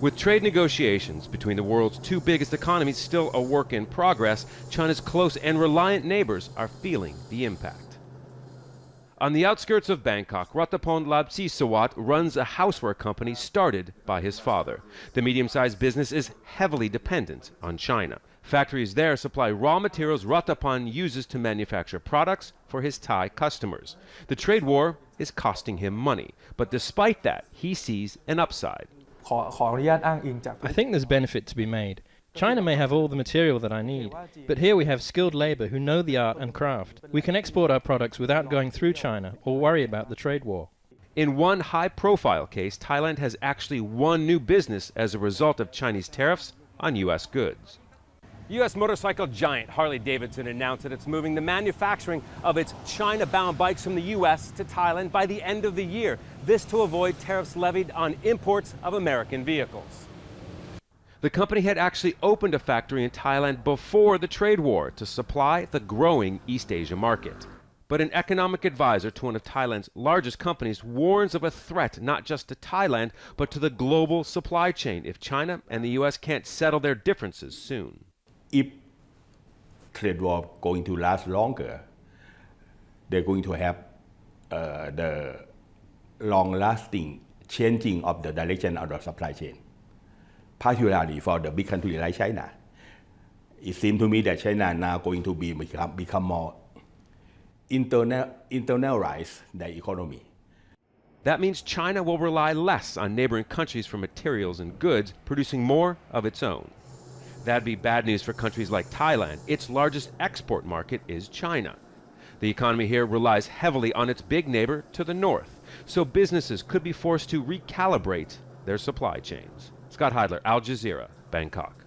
With trade negotiations between the world's two biggest economies still a work in progress, China's close and reliant neighbors are feeling the impact. On the outskirts of Bangkok, RUTTAPON LARBSRISAWARD runs a houseware company started by his father. The medium-sized business is heavily dependent on China. Factories there supply raw materials RUTTAPON uses to manufacture products for his Thai customers. The trade war is costing him money, but despite that, he sees an upside. I think there's benefit to be made. China may have all the material that I need, but here we have skilled labor who know the art and craft. We can export our products without going through China or worry about the trade war. In one high-profile case, Thailand has actually won new business as a result of Chinese tariffs on U.S. goods. U.S. motorcycle giant Harley-Davidson announced that it's moving the manufacturing of its China-bound bikes from the U.S. to Thailand by the end of the year. This to avoid tariffs levied on imports of American vehicles. The company had actually opened a factory in Thailand before the trade war to supply the growing East Asia market. But an economic advisor to one of Thailand's largest companies warns of a threat not just to Thailand, but to the global supply chain if China and the U.S. can't settle their differences soon. If trade war going to last longer, they're going to have the long-lasting changing of the direction of the supply chain, particularly for the big country like China. It seems to me that China now going to become more internalize their economy. That means China will rely less on neighboring countries for materials and goods, producing more of its own. That'd be bad news for countries like Thailand. Its largest export market is China. The economy here relies heavily on its big neighbor to the north, so businesses could be forced to recalibrate their supply chains. Scott Heidler, Al Jazeera, Bangkok.